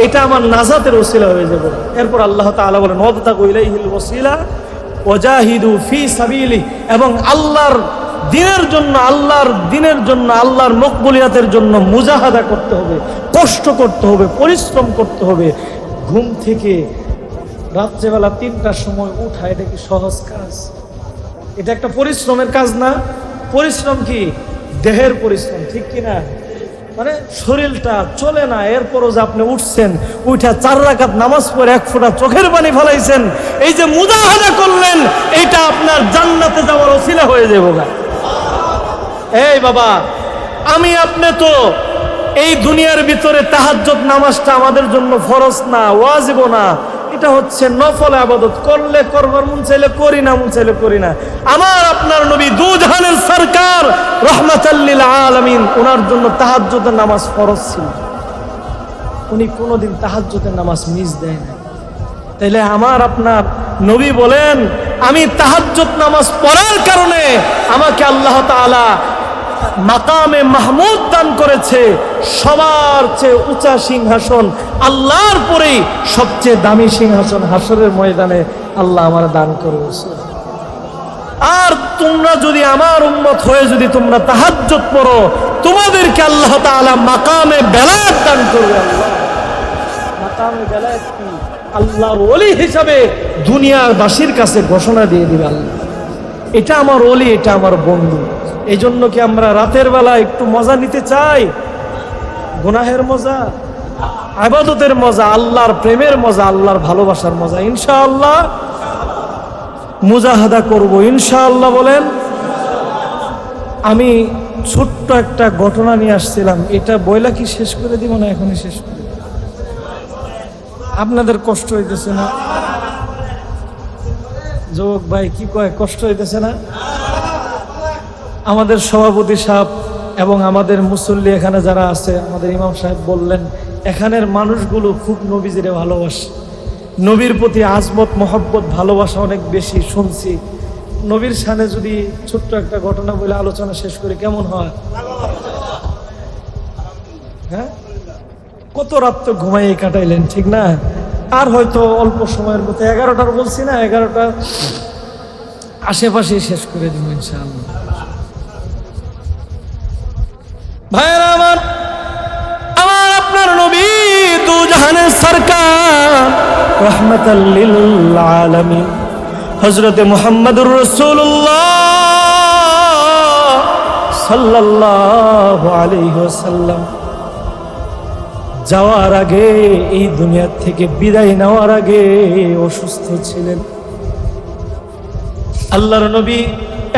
এটা আমার নাজাতের ওসিলা হয়ে যাবে। এরপর আল্লাহ তাআলা বলেন ওয়াবতাগু ইলাইহিল ওয়াসিলা ওয়াজাহিদু ফি সাবিলি, এবং আল্লাহর দিনের জন্য, আল্লাহর মকবুলিয়াতের জন্য মুজাহাদা করতে হবে, কষ্ট করতে হবে, পরিশ্রম করতে হবে। ঘুম থেকে রাত্রেবেলা 3টার সময় উঠা, এটা কি সহজ কাজ? এটা একটা পরিশ্রমের কাজ না? পরিশ্রম কি? দেহের পরিশ্রম, ঠিক কিনা? মানে শরীরটা চলে না, এরপরও যে আপনি উঠছেন, উঠা 4 রাকাত নামাজ পড়ে 1 ফোঁটা চোখের পানি ফেলাইছেন, এই যে মুজাহাদা করলেন, এটা আপনার জান্নাতে যাওয়ার ওসিলা হয়ে যাবে। এই বাবা, আমি আপনি তো এই দুনিয়ার ভিতরে তাহাজ্জুদ নামাজটা আমাদের জন্য ফরজ না, ওয়াজিব না, এটা হচ্ছে নফল ইবাদত। করলে করবার মন চাইলে করি, না মন চাইলে করি না। আমার আপনার নবী দুজাহানের সরকার রাহমাতাল লিল আলামিন, ওনার জন্য তাহাজ্জুদের নামাজ ফরজ ছিল, উনি কোনোদিন তাহাজ্জুদের নামাজ মিস দেয় না। তাইলে আমার আপনার নবী বলেন, আমি তাহাজ্জুদ নামাজ পড়ার কারণে আমাকে আল্লাহ তাআলা মাকামে মাহমুদ দান করেছে, সবার চেয়ে উঁচা সিংহাসন, আল্লাহর পরেই সবচেয়ে দামি সিংহাসন হাসরের ময়দানে আল্লাহ আমার দান করেছে। আর তোমরা যদি আমার উম্মত হয়ে যদি তোমরা তাহাজ্জুদ পড়ো, তোমাদেরকে আল্লাহ তাআলা মাকামে বেলায়েত দান করবে। আল্লাহ মাকামে বেলায়েত কি? আল্লাহর ওলি হিসাবে দুনিয়ার বাসীর কাছে ঘোষণা দিয়ে দিবে, আল্লাহ এটা আমার ওলি, এটা আমার বন্ধু। এই জন্য কি আমরা রাতের বেলা একটু মজা নিতে চাই? গুনাহের মজা, ইবাদতের মজা, আল্লাহর প্রেমের মজা, আল্লাহর ভালোবাসার মজা। ইনশাআল্লাহ মুজাহাদা করব ইনশাআল্লাহ। বলেন, আমি ছোট্ট একটা ঘটনা নিয়ে আসছিলাম, এটা বইলা কি শেষ করে দিব না এখনই শেষ করে? আপনাদের কষ্ট হইতেছে না? যুবক ভাই কি কয়, কষ্ট হইতেছে না? আমাদের সভাপতি সাহেব এবং আমাদের মুসল্লি এখানে যারা আছে, আমাদের ইমাম সাহেব বললেন, এখানের মানুষগুলো খুব নবীজিরে ভালোবাসে, নবীর প্রতি আজমত মহব্বত ভালোবাসা অনেক বেশি। শুনছি নবীর শানে যদি ছোট্ট একটা ঘটনা বলে আলোচনা শেষ করি কেমন হয়? হ্যাঁ, কত রাত তো ঘুমাইয়ে কাটাইলেন, ঠিক না? আর হয়তো অল্প সময়ের মতো 11টার বলছি না, 11টা আশেপাশে শেষ করে দিব ইনশাআল্লাহ। ভাইরা আমার, আমার আপনার নবী দু জাহানের সরকার রহমাতাল লিল আলামিন হযরতে মুহাম্মদুর রাসূলুল্লাহ সাল্লাল্লাহু আলাইহি ওয়াসাল্লাম যাওয়ার আগে, এই দুনিয়া থেকে বিদায় নেওয়ার আগে অসুস্থ ছিলেন। আল্লাহর নবী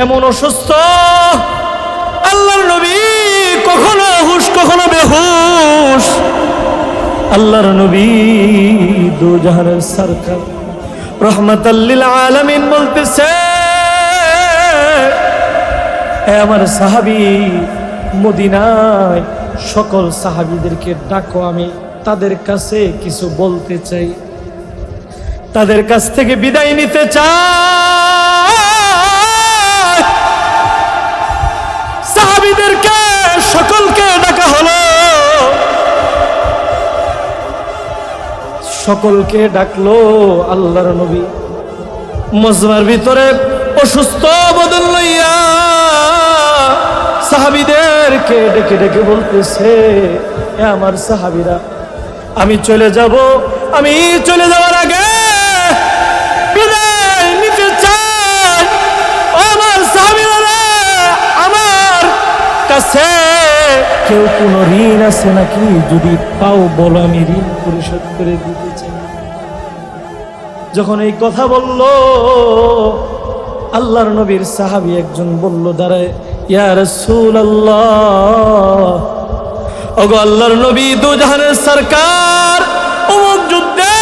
এমন অসুস্থ, আল্লাহর নবী কখনো হুশ কখনো বেহুশ। আল্লাহর নবী দু জাহানের সরকার রহমাতাল লিল আলামিন বলতেছে, হে আমার সাহাবী, মদিনায় সকল সাহাবীদেরকে ডাকো, আমি তাদের কাছে কিছু বলতে চাই, তাদের কাছ থেকে বিদায় নিতে চাই। সাহাবীদেরকে সকলকে ডাকা হলো, সকলকে ডাকলো। আল্লাহর নবী মজমার ভিতরে অসুস্থ বদন লইয়া সাহাবীদেরকে ডেকে ডেকে বলতেছে, এ আমার সাহাবীরা, আমি চলে যাব, আমি চলে যাওয়ার আগে বিদায় নিতে চাই। ও আমার সাহাবীরা, আমার কাছে কেউ কোনো ঋণ আছে নাকি? যদি পাও বলো, আমি ঋণ পরিশোধ করে দিতে চাই। যখন এই কথা বলল, আল্লাহর নবীর সাহাবী একজন বলল দাঁড়ায়, ইয়া রাসূলুল্লাহ, ওগো আল্লাহর নবী দু জাহানের সরকার, অমুক যুদ্ধে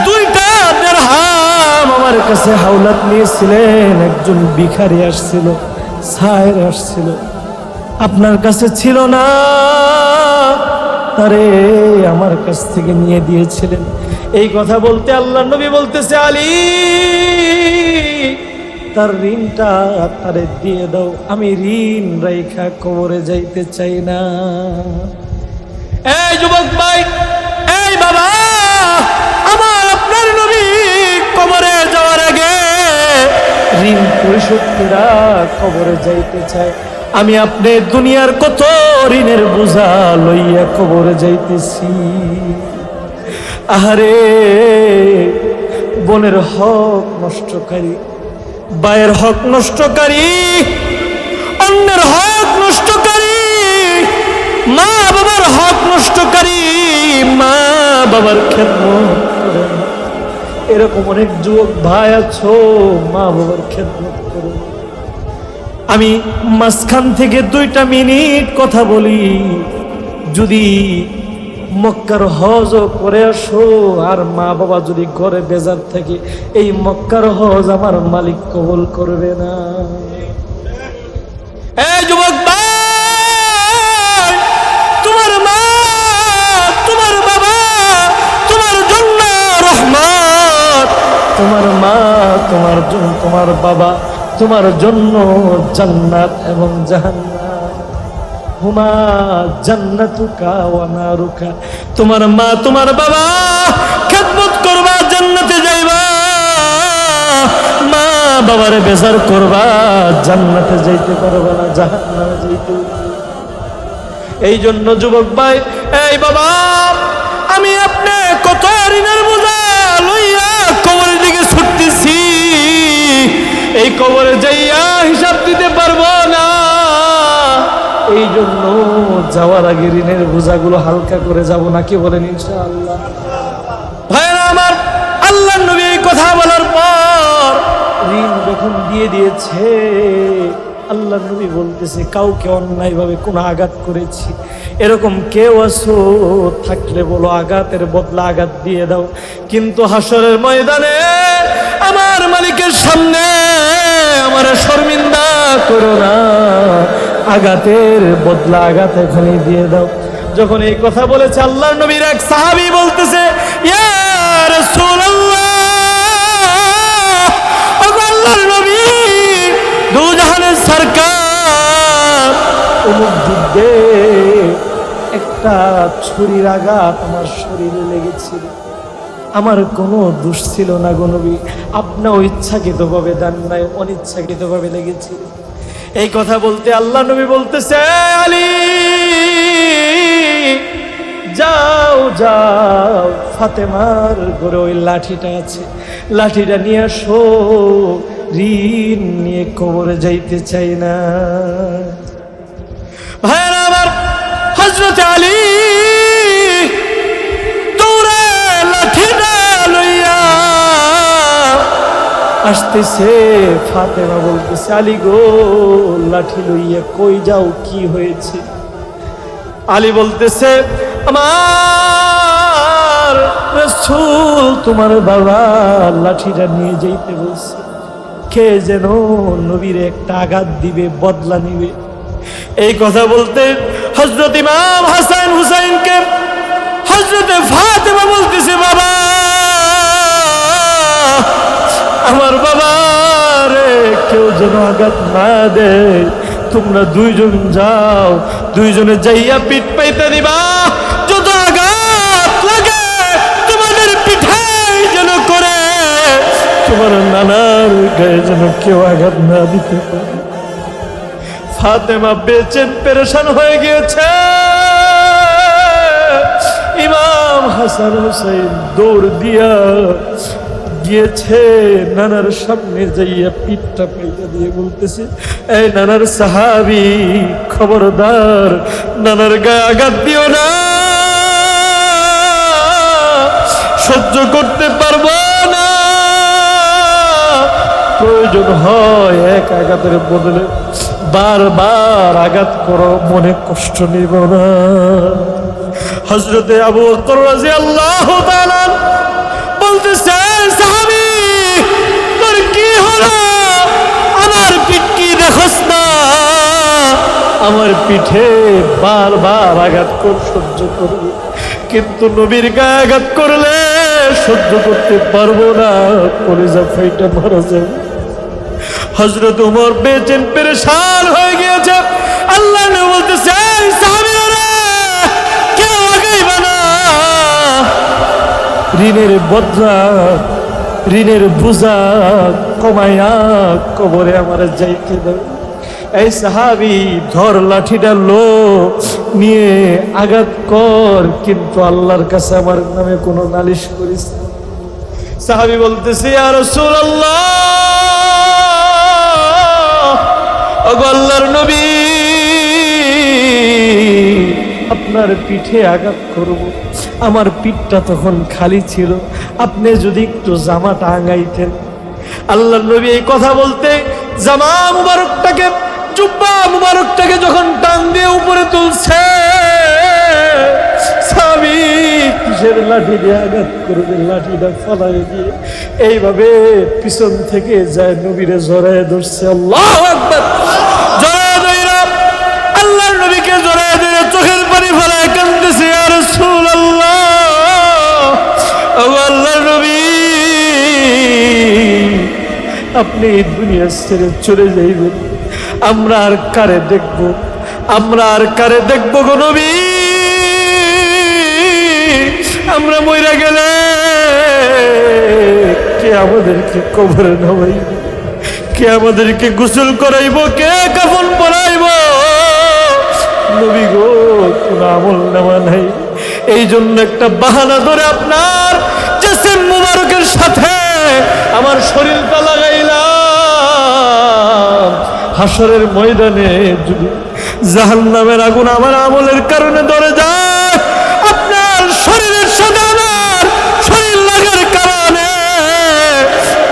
2টা দিরহাম আমার কাছে হাওলাত নিয়েছিলেন। একজন ভিখারি আসছিল, সায়ের আসছিল, আপনার কাছে ছিল না, তারে আমার কাছ থেকে নিয়ে দিয়েছিলেন। এই কথা বলতে আল্লাহর নবী বলতেছে, আলী, তার ঋণটা তারে দিয়ে দাও, আমি ঋণ রাইখা কবরে যাইতে চাই না। এই যুবক ভাই, এই বাবা, আমার আপনার নবী কবরে যাওয়ার আগে ঋণ পরিশোধ করা কবরে যাইতে চায়। আমি আপনি দুনিয়ার কত ঋণের বোঝা লইয়া কবরে যাইতেছি। আহারে, বোনের হক নষ্টকারী, ভাইয়ের হক নষ্টকারী, অন্যের হক নষ্টকারী, মা বাবার হক নষ্টকারী, মা বাবার খেদমত করে না। এরকম অনেক যুবক ভাই আছো, মা বাবার খেদমত করে। আমি মাঝখান থেকে 2টা মিনিট কথা বলি, যদি মক্কার হজ করে আসো আর মা বাবা যদি ঘরে বেজার থাকে, এই মক্কার হজ আমার মালিক কবুল করবে না। এই যুবক ভাই, তোমার মা, তোমার বাবা তোমার জন্য রহমত, তোমার মা তোমার জন্য, তোমার বাবা তোমার জন্য জান্নাত এবং জাহান্নাম। হুমা জান্নাতুকা ওয়া নারুকা, তোমার মা তোমার বাবা খেদমত করবা, জান্নাতে যাইবা। মা বাবারে বেজার করবা, জান্নাতে যাইতে পারবা না, জাহান্নামে যাইতে। এই জন্য যুবক ভাই, এই বাবা, আমি আপনি কত ঋণের বোঝা লইয়া কবরের দিকে ছুটতেছি, এই কবরে যাইয়া হিসাব দিতে পারবো না। এই জন্য যাওয়ার আগে ঋণের বোঝাগুলো হালকা করে যাব, নাকি বলেন ইনশাআল্লাহ? ভাইরা আমার, আল্লাহর নবী এই কথা বলার পর ঋণ যখন দিয়ে দিয়েছে, আল্লাহর নবী বলতেছে, কাউকে অন্যায়ভাবে কোনো আঘাত করেছি এরকম কেউ আছো থাকলে বলো, আঘাতের বদলা আঘাত দিয়ে দাও। কিন্তু হাসরের ময়দানে আমার মালিকের সামনে আমার শর্মিন্দা করো না, আঘাতের বদলা আঘাত এখানে দিয়ে দাও। যখন এই কথা বলেছে, আল্লাহর নবীর এক সাহাবী বলতেছে, ইয়া রাসূলুল্লাহ, আল্লাহর নবী দু জাহানের সরকার অমুক যুদ্ধে একটা ছুরির আঘাত আমার শরীরে লেগেছিল, আমার কোনো দোষ ছিল না গো নবী, আপনার ইচ্ছাকৃতভাবে দেন নাই, অনিচ্ছাকৃতভাবে লেগেছিল। এই কথা বলতে আল্লাহ নবী বলতেছে, আলী যাও যাও, ফাতেমার ঘরে ওই লাঠিটা আছে, লাঠিটা নিয়ে আসো, ঋণ নিয়ে কবরে যাইতে চাই না। ভাইরা আমার, হযরত আলী দৌড়ে লাঠিটা লইয়া আসতেছে। ফাতেমা বলতেছে, আলী গো, লাঠি লইয়া কই যাও, কি হয়েছে? আলী বলতেছে, আমার রাসূল তোমার বাবা লাঠিটা নিয়ে যাইতে বলছে, কে যেন নবীর একটা আঘাত দিবে, বদলা নিবে। এই কথা বলতে হযরত ইমাম হাসান হুসাইনকে হযরত ফাতেমা বলতেছে, বাবা, আমার বাবা রে, কেউ যেন আঘাত না দেয়, তোমরা দুইজন যাও, দুইজনে যাইয়া পিঠ পাইতে দিবা, যত আঘাত লাগে তোমাদের পিঠে যেন করে, তোমার নানার গায়ে যেন কেউ আঘাত না দিতে পারে। ফাতেমা বেচেন পেরেশান হয়ে গিয়েছে। ইমাম হাসান হুসাইন দৌড় দিয়া গিয়েছে, নানার সামনে যাইয়া পিঠটা পাইটা দিয়ে বলতেছে, এই নানার সাহাবী, খবরদার নানার গায়ে আঘাত দিও না, সহ্য করতে পারবো না, প্রয়োজন হয় এক আঘাতের বদলে বারবার আঘাত করো, মনে কষ্ট নিব না। হযরতে আবু বকর রাদিয়াল্লাহু তাআলা বলতেছে, সাহাবী তোর কি হলো? আমার পিঠ কি দেখোস না? আমার পিঠে বারবার আঘাত কর, সহ্য করব, কিন্তু নবীর গায়ে আঘাত করলে সহ্য করতে পারবো না, কলিজা ফাইটা মারা যাবে। হযরত ওমর বেচেন পেরেশান হয়ে গিয়েছে। আল্লাহ নবী বলতেছে, সাহাবীরা কেউ আগাইবা না, ঋণের বদলা, ঋণের বোঝা কমাইয়া কবরে আমার যাইতে দাও। এই সাহাবী ধর লাঠিটা লো, নিয়ে আঘাত কর, কিন্তু আল্লাহর কাছে আমার নামে কোনো নালিশ করিস না। সাহাবী বলতেছে, ইয়া রাসূলুল্লাহ, ওগো আল্লাহর নবী, আপনার পিঠে আঘাত করব, আমার পিঠটা তখন খালি ছিল, আপনি যদি একটু জামাটা আঙাইতেন। আল্লাহর নবী এই কথা বলতে জামা মুবারকটাকে, জুব্বা মুবারকটাকে যখন টান দিয়ে উপরে তুলছে, সাহাবী কিসের লাঠি দিয়ে আঘাত করবে, লাঠিটা ফলায় দিয়ে এইভাবে পিছন থেকে যায় নবীরে জড়ায় ধরছে। আল্লাহু আকবার! জড়ায় ধইরা আল্লাহর নবীকে জড়ায় ধরে চোখের পানি ফেলায় কাঁদতেছে, ইয়া রাসূলুল্লাহ, ও আল্লাহর নবী, আপনি এই দুনিয়া ছেড়ে চলে যাইবেন, আমরা আর কারে দেখব, আমরা আর কারে দেখব গো নবী? আমরা মইরা গেলে কে আমাদেরকে কবরে নামাইব, কে আমাদেরকে গোসল করাইব, কে কাফন পরাইব? নবী গো, কোন আমল নামা নাই, এই জন্য একটা বাহানা ধরে আপনার জিসম মুবারকের সাথে আমার শরীরটা লাগাইলাম। হাসরের ময়দানে যদি জাহান্নামের আগুন আমার আমলের কারণে ধরে যায়, আপনার শরীরের সাথে আমার শরীর লাগার কারণে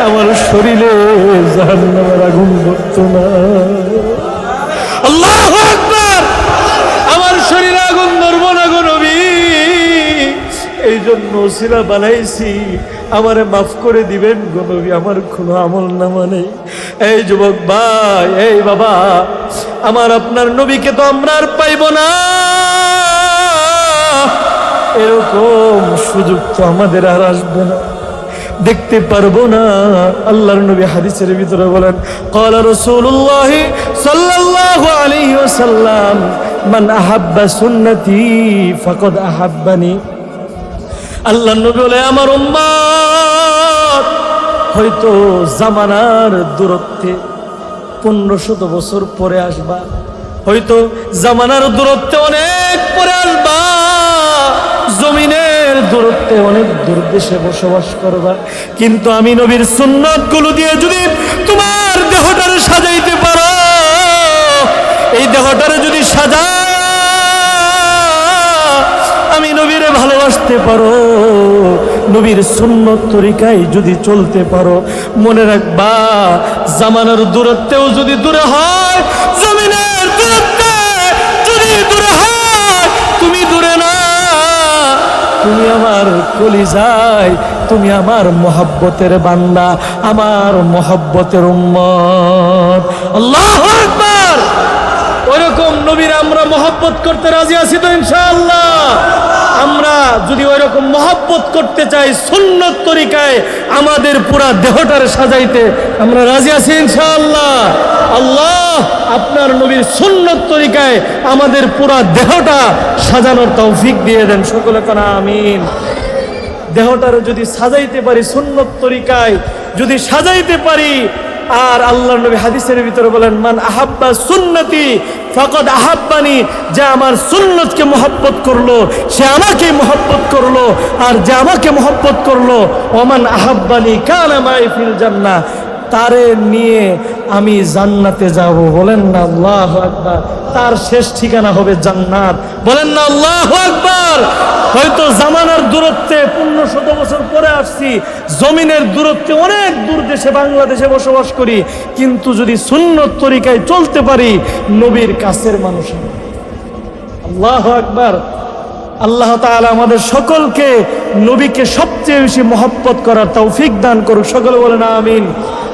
আমার শরীরে জাহান্নামের আগুন ধরতো না। আল্লাহু আকবার! আমার শরীরে আগুন ধরবো না গো নবী, এই জন্য ওসিলা বানাইছি, আমারে মাফ করে দিবেন গো নবী, আমার কোনো আমল নামা নেই। এই যুবক ভাই, এই বাবা, আমার আপনার নবীকে তো আমরা আর পাইব না, এরকম সুযোগ তো আমাদের আর আসবে না। দেখতে পারবো না। আল্লাহর নবী হাদিসের ভিতরে বলেন, ক্বালা রাসূলুল্লাহ সাল্লাল্লাহু আলাইহি ওয়াসাল্লাম, মান আহাব্বা সুন্নতি ফাকাদ আহাব্বানি। আল্লাহর নবী বলে, আমার উম্মত হয়তো জামানার দূরত্বে 1500 বছর পরে আসবা, হয়তো জামানার দূরত্বে অনেক পরে আসবা, জমিনের দূরত্বে অনেক দূর দেশে বসবাস করবা, কিন্তু আমি নবীর সুন্নাত গুলো দিয়ে যদি তোমার দেহটারে সাজাইতে পারো, এই দেহটারে যদি আমি নবীরে ভালোবাসতে পারো, নবীর সুন্নত তরিকায় যদি চলতে পারো, মনে রাখবা জামানার দূরত্বেও যদি দূরে হয়, জমিনের দূরত্বে যদি দূরে হয়, তুমি দূরে না, তুমি আমার কলিজায়, তুমি আমার মহব্বতের বান্দা, আমার মহব্বতের উম্মত। আল্লাহু আকবার। ওইরকম নবীর আমরা মহব্বত করতে রাজি আছি তো ইনশাআল্লাহ? আমরা যদি ওইরকম মহব্বত করতে চাই, সুন্নত তরিকায় আমাদের পুরা দেহটার সাজাইতে আমরা রাজি আছি ইনশাআল্লাহ। আল্লাহ আপনার নবীর সুন্নত তরিকায় আমাদের পুরা দেহটা সাজানোর তৌফিক দিয়ে দেন, সকলে কোন আমিন। দেহটারে যদি সাজাইতে পারি সুন্নত তরিকায়, যদি সাজাইতে পারি, আর আল্লাহর নবী হাদিসের ভিতরে বলেন, মান আহাব্বা সুন্নতি ফাকাদ আহাব্বানি, যে আমার সুন্নতকে মহব্বত করলো সে আমাকে মহব্বত করলো, আর যে আমাকে মহব্বত করলো, ওমান আহাব্বানি কানা মাই ফিল জান্নাহ, তারে নিয়ে আমি জান্নাতে যাব। বলেন না আল্লাহু আকবার। তার শেষ ঠিকানা হবে জান্নাত। বলেন না আল্লাহু আকবার। হয়তো জামানার দূরত্বে 1500 বছর পরে আসছি, জমিনের দূরত্বে অনেক দূর দেশে বাংলাদেশে বসবাস করি, কিন্তু যদি সুন্নত তরিকায় চলতে পারি, নবীর কাছের মানুষ। আল্লাহু আকবার। আল্লাহ তাআলা আমাদের সকলকে নবীকে সবচেয়ে বেশি মহব্বত করার তৌফিক দান করুক, সকলে বলেন আমিন।